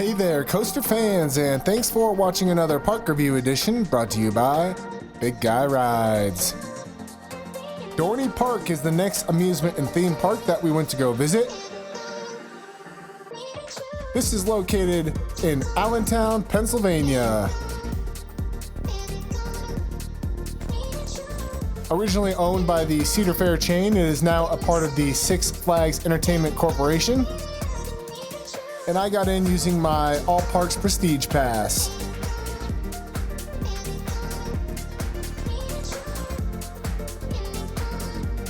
Hey there, coaster fans, and thanks for watching another park review edition brought to you by Big Guy Rides. Dorney Park is the next amusement and theme park that we went to go visit. This is located in Allentown, Pennsylvania. Originally owned by the Cedar Fair chain, it is now a part of the Six Flags Entertainment Corporation. And I got in using my All Parks Prestige Pass.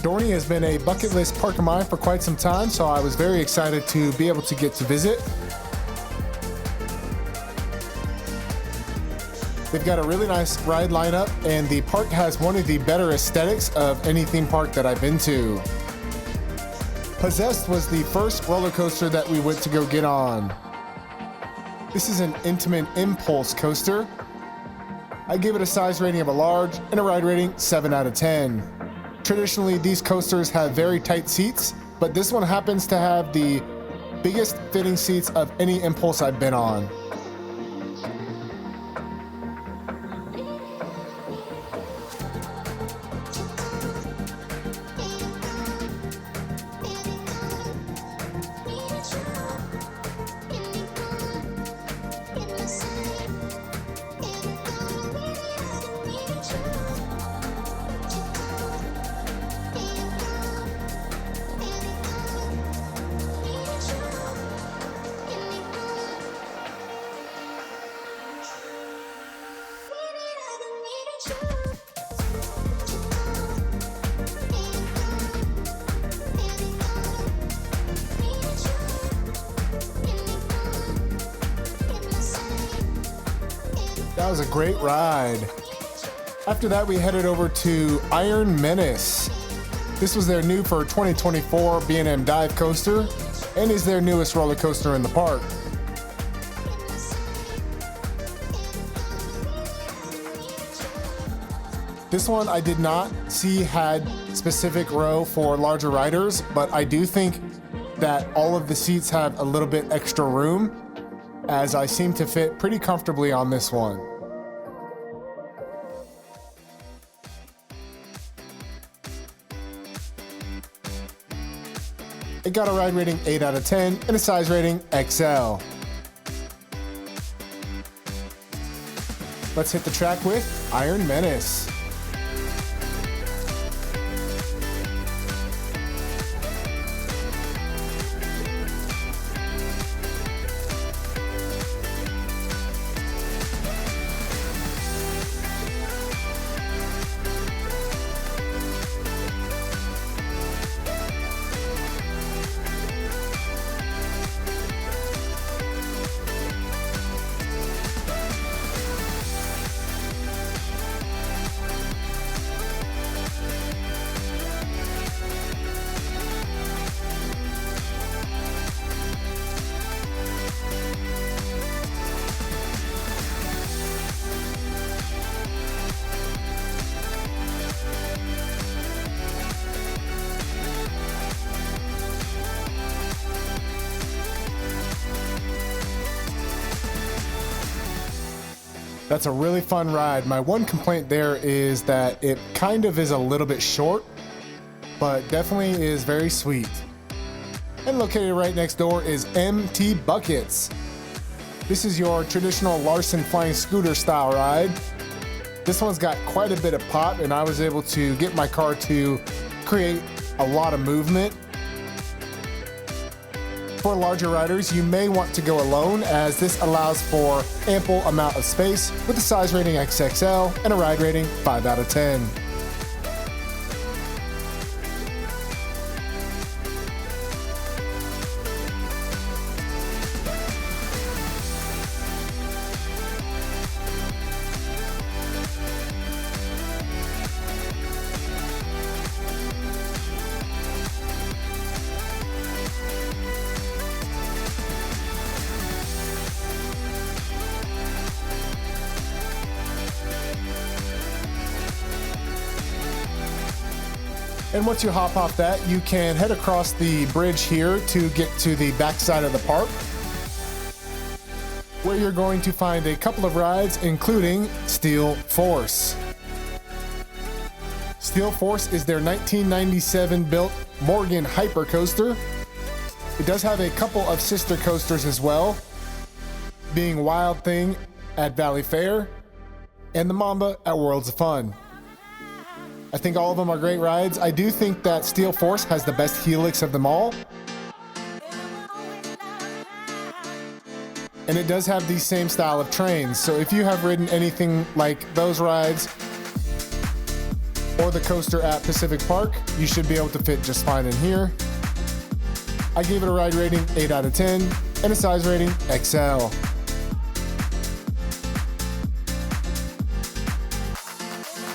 Dorney has been a bucket list park of mine for quite some time, so I was very excited to be able to get to visit. They've got a really nice ride lineup, and the park has one of the better aesthetics of any theme park that I've been to. Possessed was the first roller coaster that we went to go get on. This is an intimate impulse coaster. I give it a size rating of a large and a ride rating 7 out of 10. Traditionally, these coasters have very tight seats, but this one happens to have the biggest fitting seats of any impulse I've been on. That was a great ride. After that, we headed over to Iron Menace. This was their new for 2024 B&M dive coaster and is their newest roller coaster in the park. This one I did not see had specific row for larger riders, but I do think that all of the seats have a little bit extra room, as I seem to fit pretty comfortably on this one. It got a ride rating 8 out of 10 and a size rating XL. Let's hit the track with Iron Menace. That's a really fun ride. My one complaint there is that it kind of is a little bit short, but definitely is very sweet. And located right next door is MT Buckets. This is your traditional Larson flying scooter style ride. This one's got quite a bit of pop, and I was able to get my car to create a lot of movement. For larger riders, you may want to go alone, as this allows for ample amount of space with a size rating XXL and a ride rating 5 out of 10. And once you hop off that, you can head across the bridge here to get to the back side of the park. where you're going to find a couple of rides, including Steel Force. Steel Force is their 1997 built Morgan Hyper Coaster. It does have a couple of sister coasters as well, being Wild Thing at Valley Fair and the Mamba at Worlds of Fun. I think all of them are great rides. I do think that Steel Force has the best helix of them all. And it does have the same style of trains. So if you have ridden anything like those rides or the coaster at Pacific Park, you should be able to fit just fine in here. I gave it a ride rating 8 out of 10 and a size rating XL.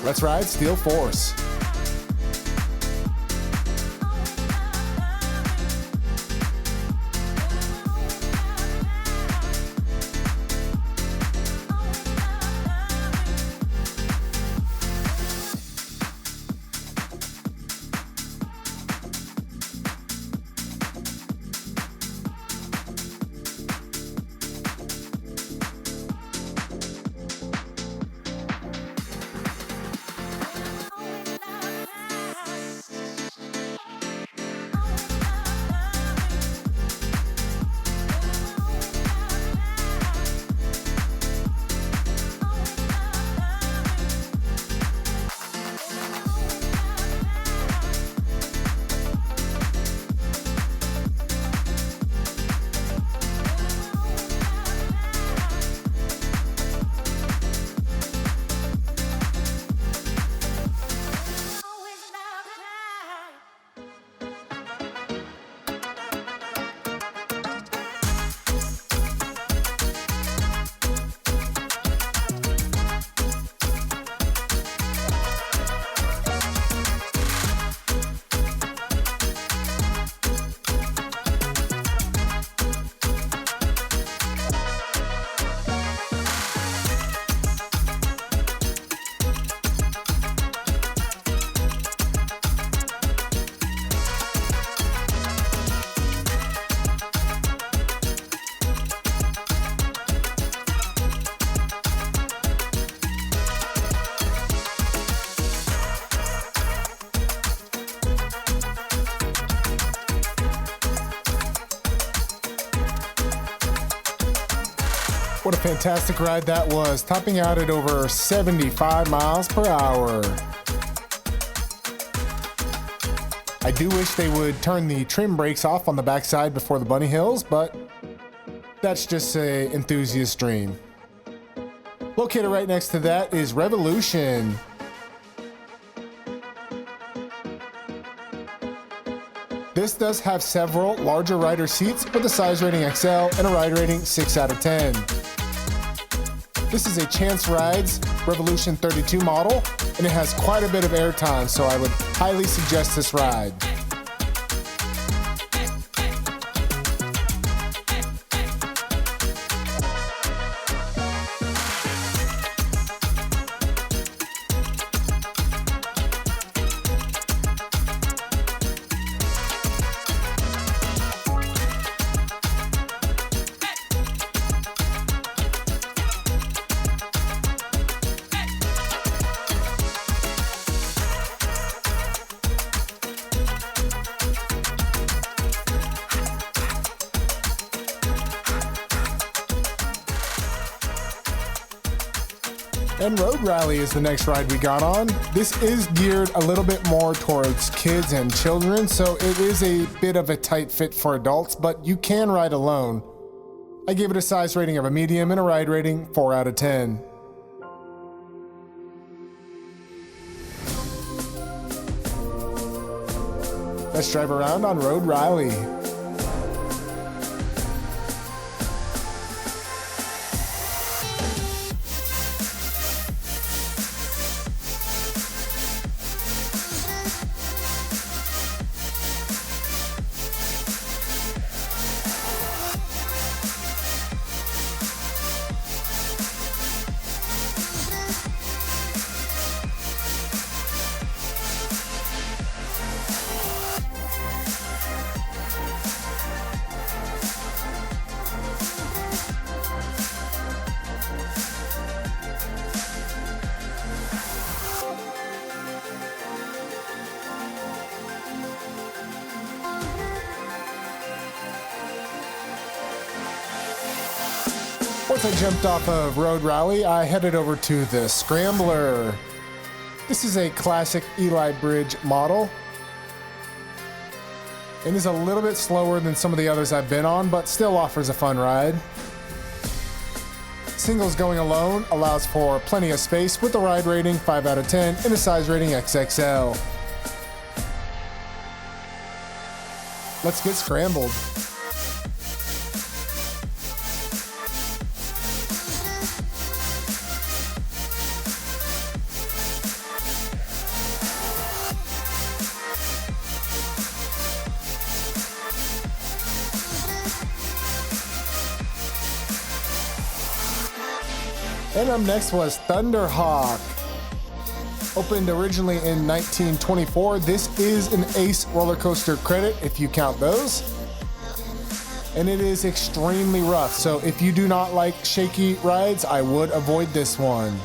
Let's ride Steel Force. What a fantastic ride that was, topping out at over 75 miles per hour. I do wish they would turn the trim brakes off on the backside before the bunny hills, but that's just an enthusiast dream. Located right next to that is Revolution. This does have several larger rider seats with a size rating XL and a ride rating 6 out of 10. This is a Chance Rides Revolution 32 model, and it has quite a bit of airtime, so I would highly suggest this ride. And Road Rally is the next ride we got on. This is geared a little bit more towards kids and children, so it is a bit of a tight fit for adults, but you can ride alone. I gave it a size rating of a medium and a ride rating 4 out of 10. Let's drive around on Road Rally. Once I jumped off of Road Rally, I headed over to the Scrambler. This is a classic Eli Bridge model. It is a little bit slower than some of the others I've been on, but still offers a fun ride. Singles going alone allows for plenty of space with a ride rating 5 out of 10 and a size rating XXL. Let's get scrambled. And up next was Thunderhawk. Opened originally in 1924, this is an Ace roller coaster credit if you count those. And it is extremely rough, so if you do not like shaky rides, I would avoid this one.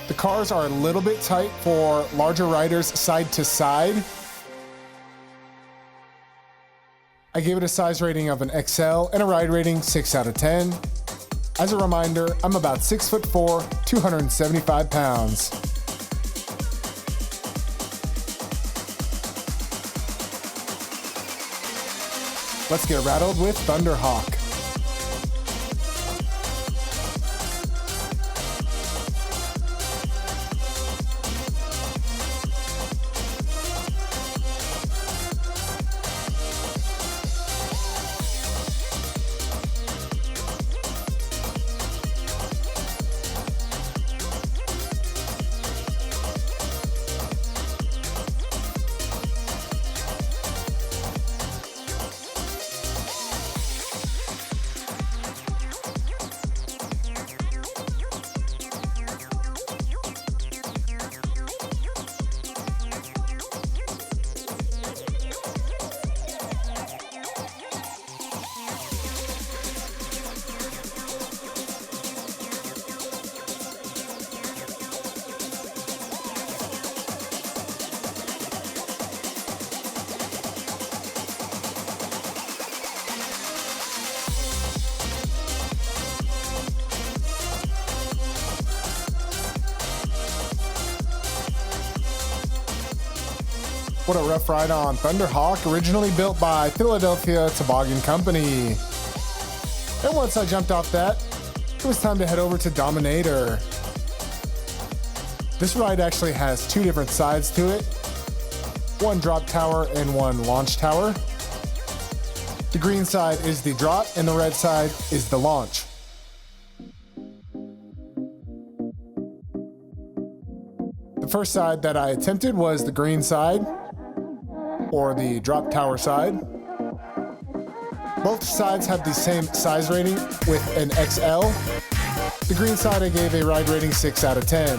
The cars are a little bit tight for larger riders side to side. I gave it a size rating of an XL and a ride rating 6 out of 10. As a reminder, I'm about 6'4", 275 pounds. Let's get rattled with Thunderhawk. What a rough ride on Thunderhawk, originally built by Philadelphia Toboggan Company. And once I jumped off that, it was time to head over to Dominator. This ride actually has two different sides to it. One drop tower and one launch tower. The green side is the drop and the red side is the launch. The first side that I attempted was the green side, or the drop tower side. Both sides have the same size rating with an XL. The green side I gave a ride rating 6 out of 10.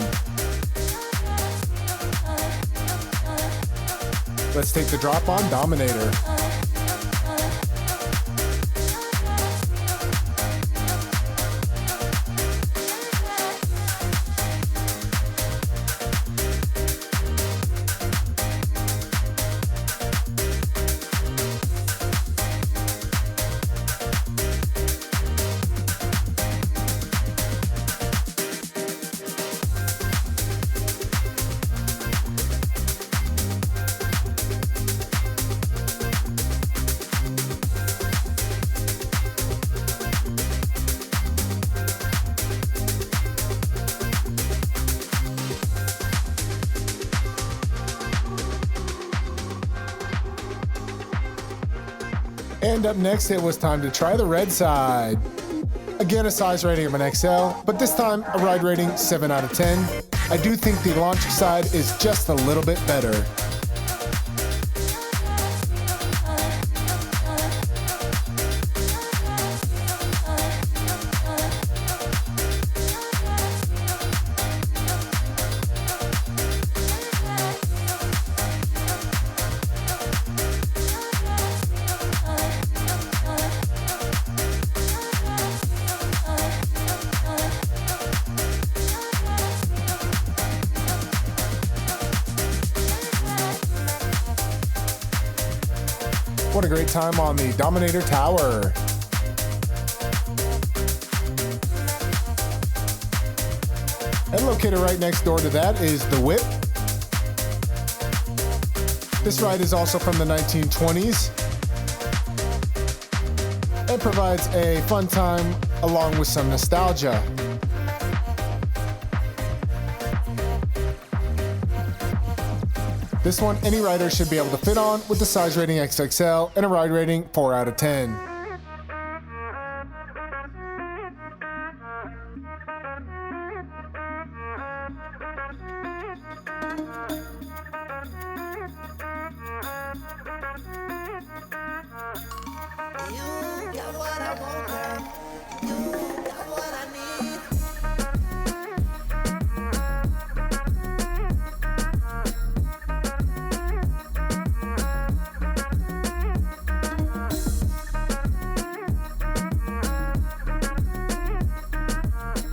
Let's take the drop on Dominator. And up next, it was time to try the red side. Again, a size rating of an XL, but this time a ride rating 7 out of 10. I do think the launch side is just a little bit better. What a great time on the Dominator Tower. located right next door to that is the Whip. This ride is also from the 1920s and provides a fun time along with some nostalgia. This one, any rider should be able to fit on with the size rating XXL and a ride rating 4 out of 10.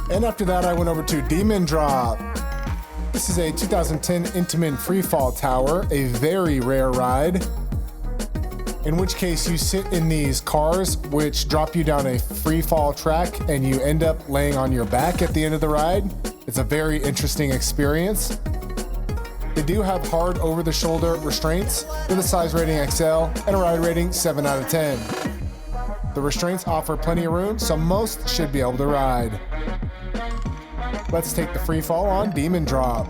And after that, I went over to Demon Drop. This is a 2010 Intamin Freefall Tower, a very rare ride, in which case you sit in these cars which drop you down a freefall track and you end up laying on your back at the end of the ride. It's a very interesting experience. They do have hard over-the-shoulder restraints with a size rating XL and a ride rating 7 out of 10. The restraints offer plenty of room, so most should be able to ride. Let's take the free fall on Demon Drop.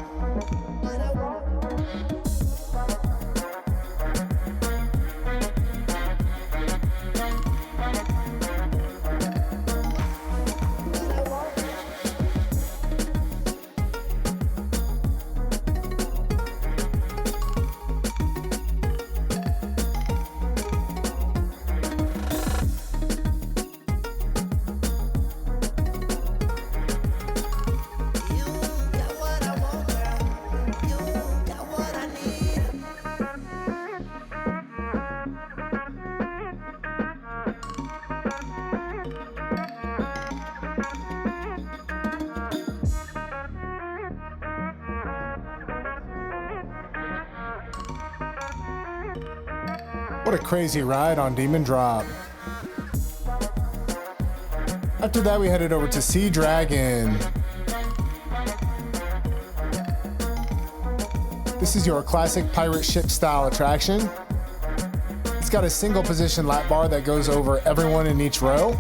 What a crazy ride on Demon Drop. After that, we headed over to Sea Dragon. This is your classic pirate ship style attraction. It's got a single position lap bar that goes over everyone in each row.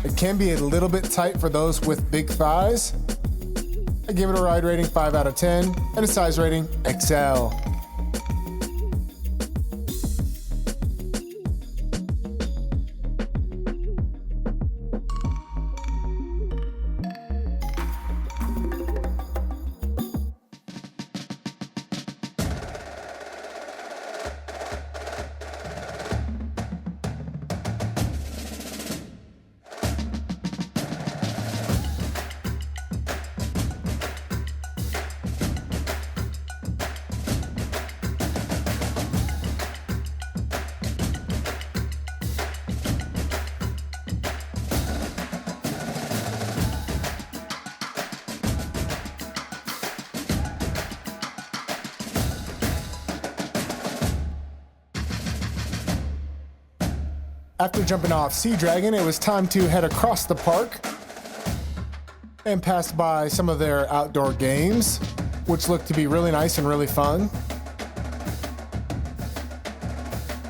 It can be a little bit tight for those with big thighs. I give it a ride rating 5 out of 10 and a size rating XL. After jumping off Sea Dragon, it was time to head across the park and pass by some of their outdoor games, which looked to be really nice and really fun.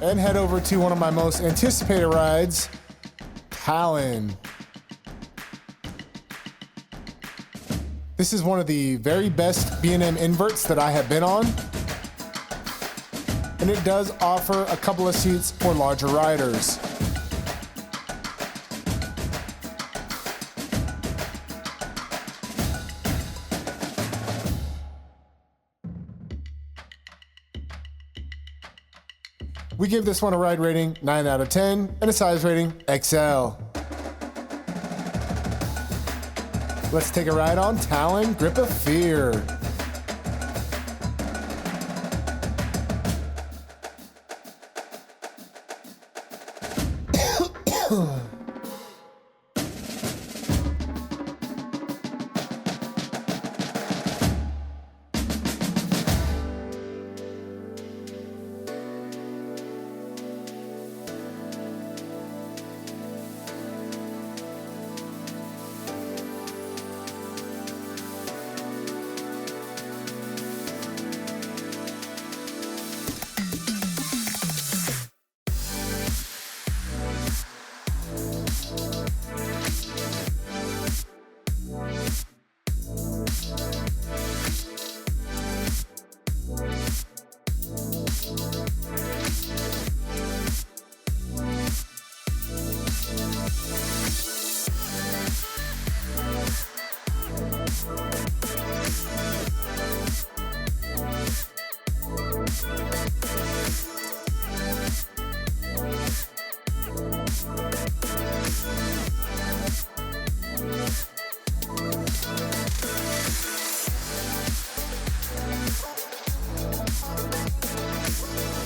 And head over to one of my most anticipated rides, Talon. This is one of the very best B&M inverts that I have been on. And it does offer a couple of seats for larger riders. We give this one a ride rating 9 out of 10 and a size rating XL. Let's take a ride on Talon Grip of Fear.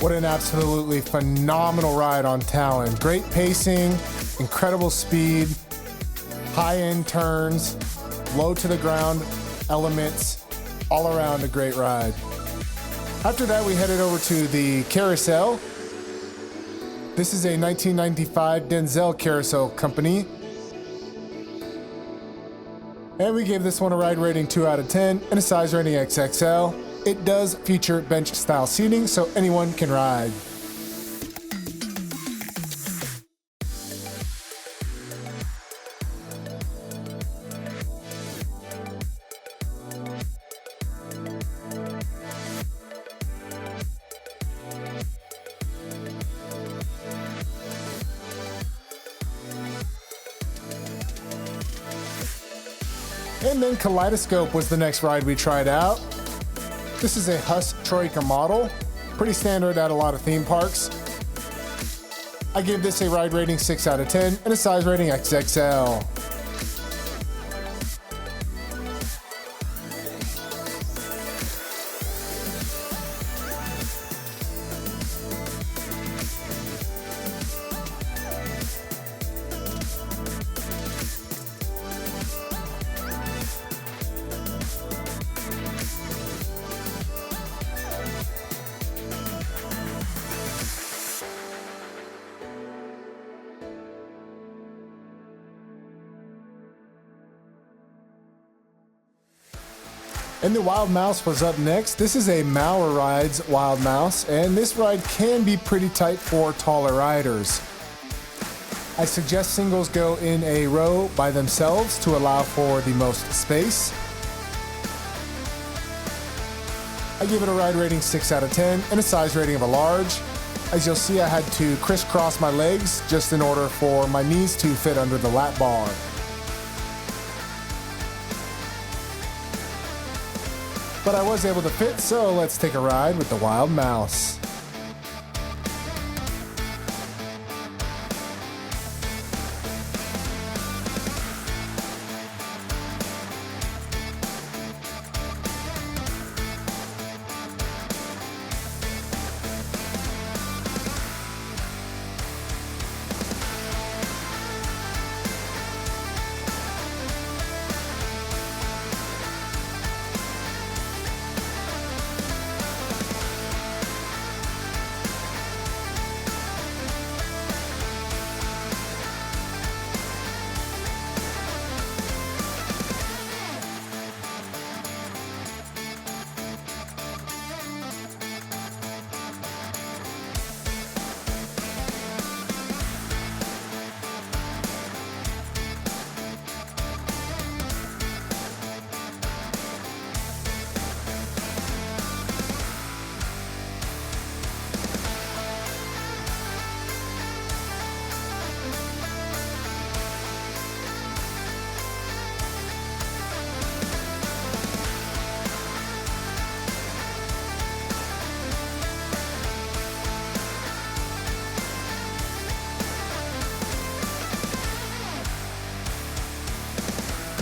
What an absolutely phenomenal ride on Talon. Great pacing, incredible speed, high-end turns, low to the ground elements, all around a great ride. After that, we headed over to the Carousel. This is a 1995 Denzel Carousel company. And we gave this one a ride rating 2 out of 10 and a size rating XXL. It does feature bench style seating, so anyone can ride. And then Kaleidoscope was the next ride we tried out. This is a Huss Troika model, pretty standard at a lot of theme parks. I give this a ride rating 6 out of 10 and a size rating XXL. And the Wild Mouse was up next. This is a Mauer Rides Wild Mouse, and this ride can be pretty tight for taller riders. I suggest singles go in a row by themselves to allow for the most space. I give it a ride rating 6 out of 10 and a size rating of a large. As you'll see, I had to crisscross my legs just in order for my knees to fit under the lap bar. But I was able to fit, so let's take a ride with the Wild Mouse.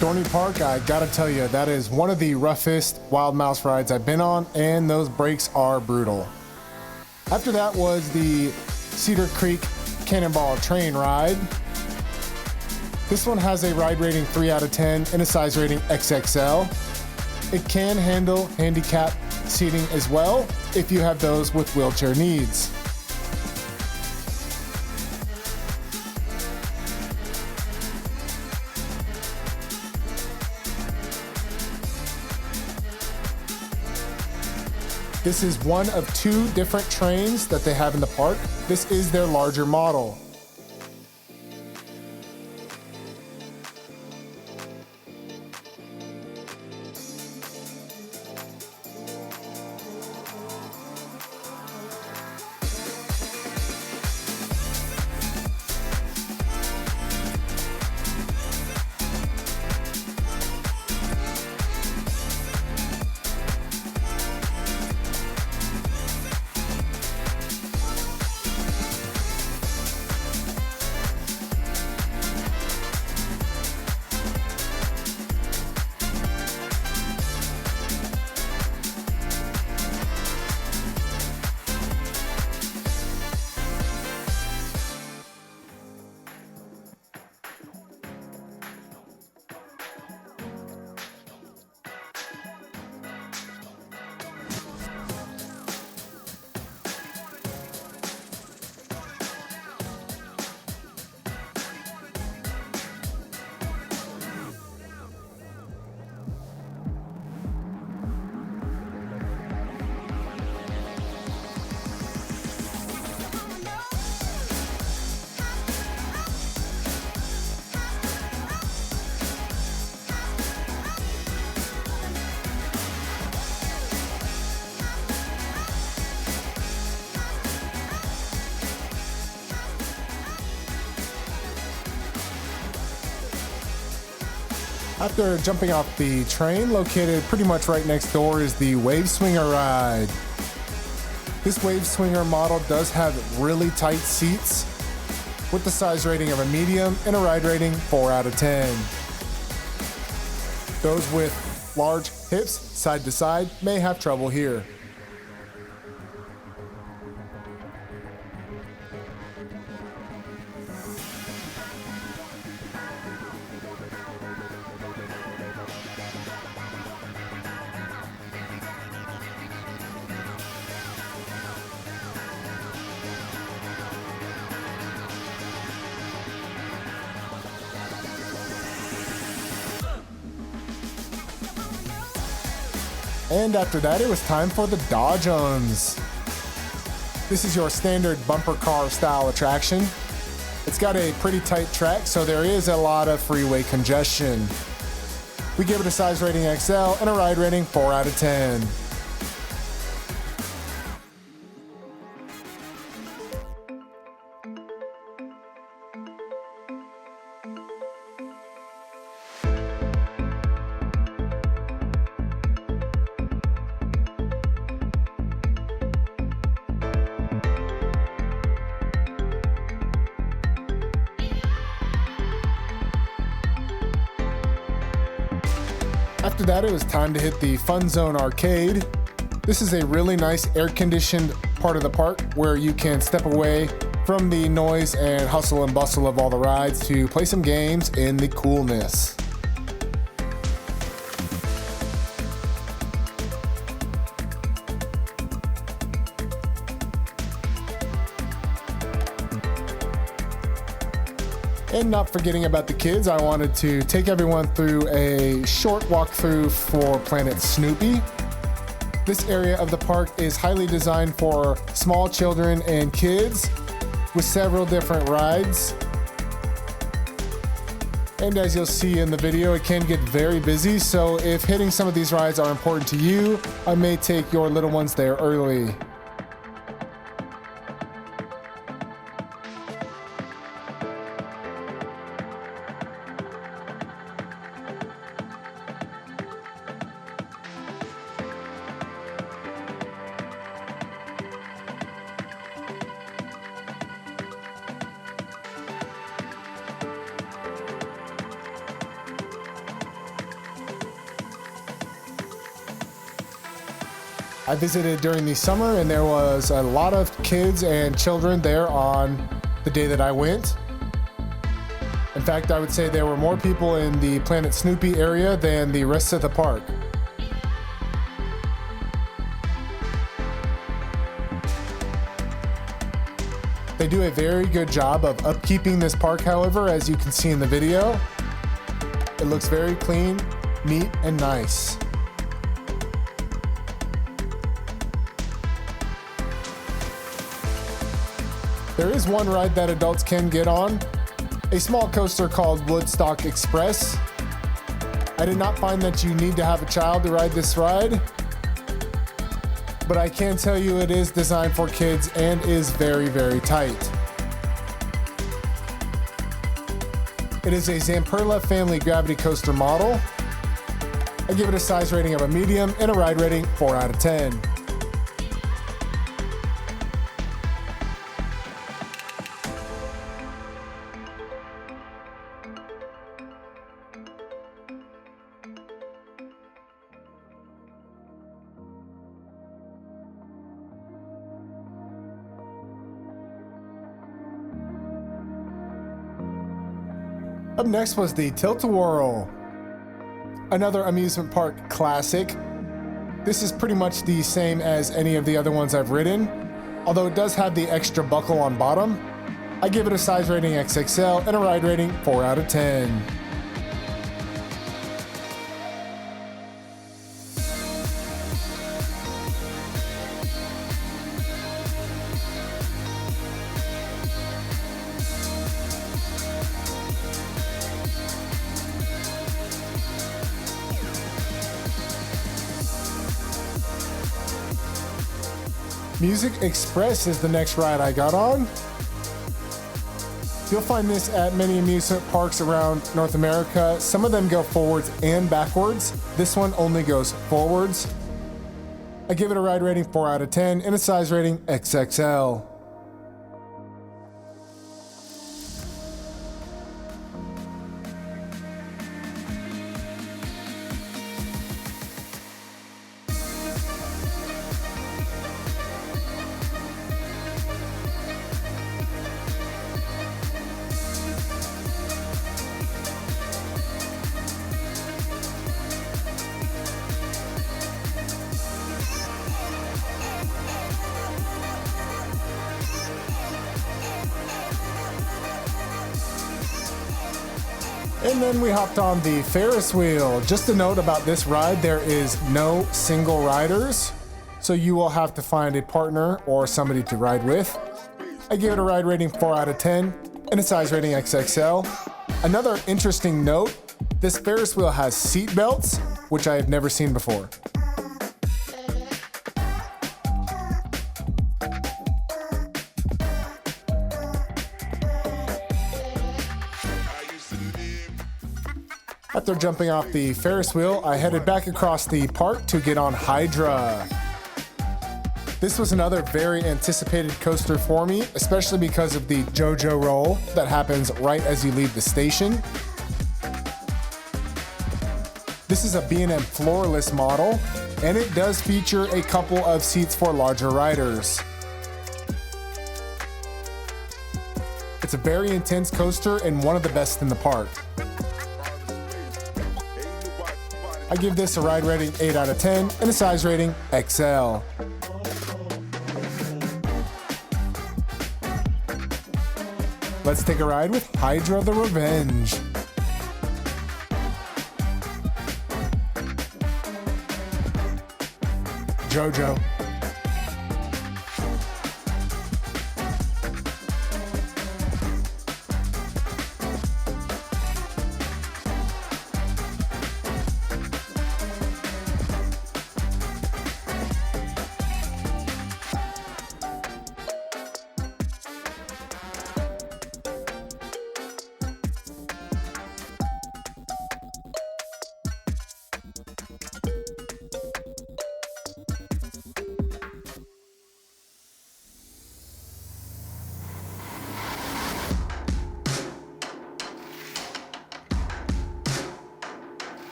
Dorney Park, I gotta tell you, that is one of the roughest Wild Mouse rides I've been on, and those brakes are brutal. After that was the Cedar Creek Cannonball Train ride. This one has a ride rating 3 out of 10 and a size rating XXL. It can handle handicap seating as well if you have those with wheelchair needs. This is one of 2 different trains that they have in the park. This is their larger model. After jumping off the train, located pretty much right next door is the Wave Swinger ride. This Wave Swinger model does have really tight seats with the size rating of a medium and a ride rating 4 out of 10. Those with large hips side to side may have trouble here. And after that, it was time for the Dodgems. This is your standard bumper car style attraction. It's got a pretty tight track, so there is a lot of freeway congestion. We give it a size rating XL and a ride rating 4 out of 10. After that, it was time to hit the Fun Zone Arcade. This is a really nice air-conditioned part of the park where you can step away from the noise and hustle and bustle of all the rides to play some games in the coolness. And not forgetting about the kids, I wanted to take everyone through a short walkthrough for Planet Snoopy. This area of the park is highly designed for small children and kids with several different rides. And as you'll see in the video, it can get very busy, so if hitting some of these rides are important to you, I may take your little ones there early. I visited during the summer and there was a lot of kids and children there on the day that I went. In fact, I would say there were more people in the Planet Snoopy area than the rest of the park. They do a very good job of upkeeping this park, however, as you can see in the video. It looks very clean, neat, and nice. There is one ride that adults can get on, a small coaster called Woodstock Express. I did not find that you need to have a child to ride this ride, but I can tell you it is designed for kids and is very, very tight. It is a Zamperla family gravity coaster model. I give it a size rating of a medium and a ride rating 4 out of 10. Up next was the Tilt-a-whirl, another amusement park classic. This is pretty much the same as any of the other ones I've ridden, although it does have the extra buckle on bottom. I give it a size rating XXL and a ride rating 4 out of 10. Musik Express is the next ride I got on. You'll find this at many amusement parks around North America. Some of them go forwards and backwards. This one only goes forwards. I give it a ride rating 4 out of 10 and a size rating XXL. And then we hopped on the Ferris wheel. Just a note about this ride, there is no single riders, so you will have to find a partner or somebody to ride with. I give it a ride rating 4 out of 10 and a size rating XXL. Another interesting note, this Ferris wheel has seat belts, which I have never seen before. After jumping off the Ferris wheel, I headed back across the park to get on Hydra. This was another very anticipated coaster for me, especially because of the JoJo roll that happens right as you leave the station. This is a B&M floorless model, and it does feature a couple of seats for larger riders. It's a very intense coaster and one of the best in the park. I give this a ride rating 8 out of 10 and a size rating XL. Let's take a ride with Hydra the Revenge. JoJo.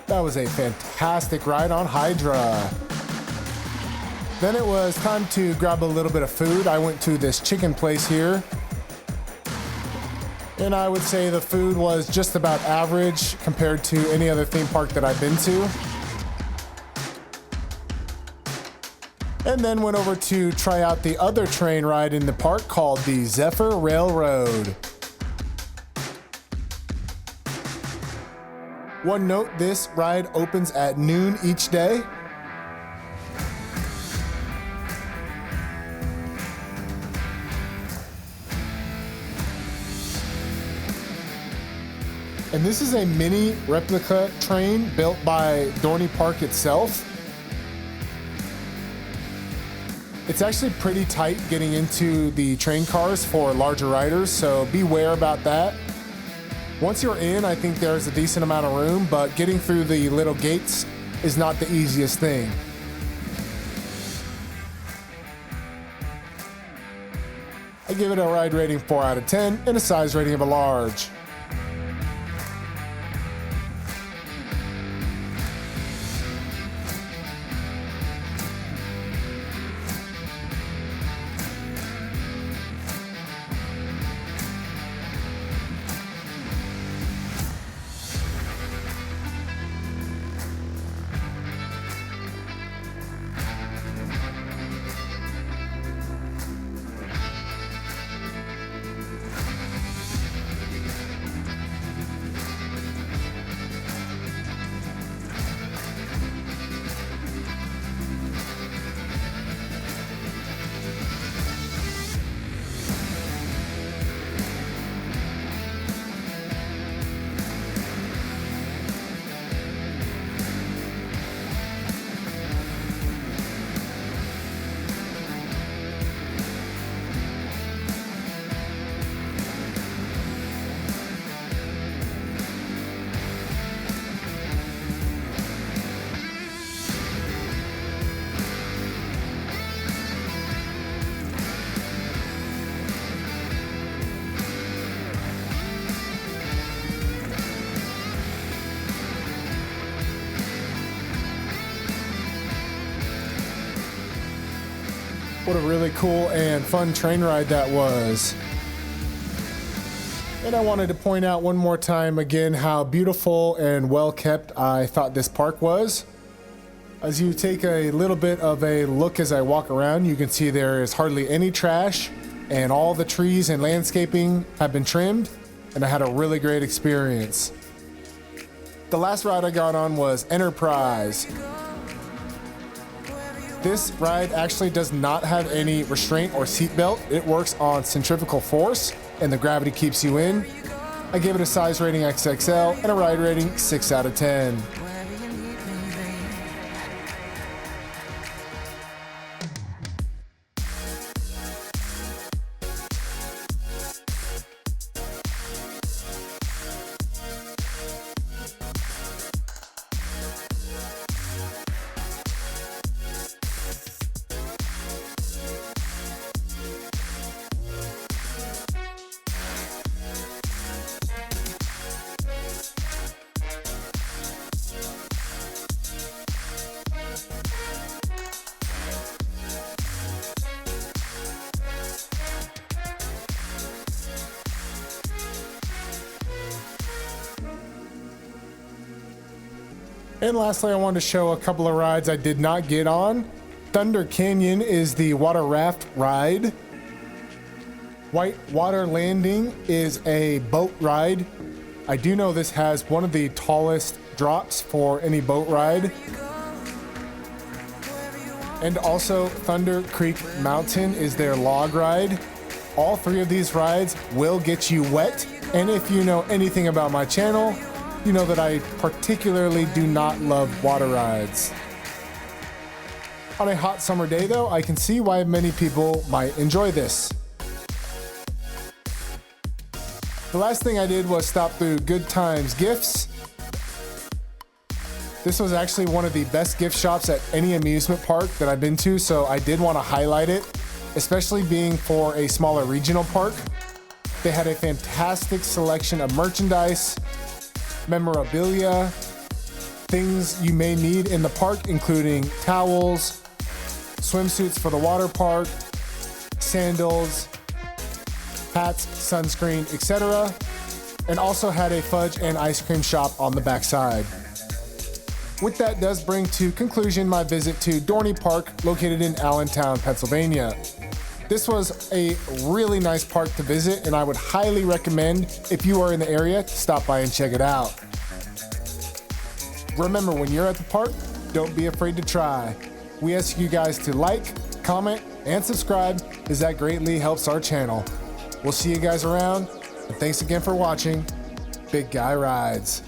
That was a fantastic ride on Hydra. Then it was time to grab a little bit of food. I went to this chicken place here, and I would say the food was just about average compared to any other theme park that I've been to. And then went over to try out the other train ride in the park called the Zephyr Railroad. One note, this ride opens at noon each day. And this is a mini replica train built by Dorney Park itself. It's actually pretty tight getting into the train cars for larger riders, so beware about that. Once you're in, I think there's a decent amount of room, but getting through the little gates is not the easiest thing. I give it a ride rating 4 out of 10 and a size rating of a large. What a really cool and fun train ride that was. And I wanted to point out one more time again how beautiful and well kept I thought this park was. As you take a little bit of a look as I walk around, you can see there is hardly any trash and all the trees and landscaping have been trimmed, and I had a really great experience. The last ride I got on was Enterprise. This ride actually does not have any restraint or seatbelt. It works on centrifugal force and the gravity keeps you in. I gave it a size rating XXL and a ride rating 6 out of 10. And lastly, I wanted to show a couple of rides I did not get on. Thunder Canyon is the water raft ride. White Water Landing is a boat ride. I do know this has one of the tallest drops for any boat ride. And also Thunder Creek Mountain is their log ride. All three of these rides will get you wet. And if you know anything about my channel, you know that I particularly do not love water rides. On a hot summer day though, I can see why many people might enjoy this. The last thing I did was stop through Good Times Gifts. This was actually one of the best gift shops at any amusement park that I've been to, so I did want to highlight it, especially being for a smaller regional park. They had a fantastic selection of merchandise, memorabilia, things you may need in the park, including towels, swimsuits for the water park, sandals, hats, sunscreen, etc. And also had a fudge and ice cream shop on the backside. With that does bring to conclusion my visit to Dorney Park, located in Allentown, Pennsylvania. This was a really nice park to visit, and I would highly recommend, if you are in the area, to stop by and check it out. Remember, when you're at the park, don't be afraid to try. We ask you guys to like, comment, and subscribe, as that greatly helps our channel. We'll see you guys around, and thanks again for watching Big Guy Rides.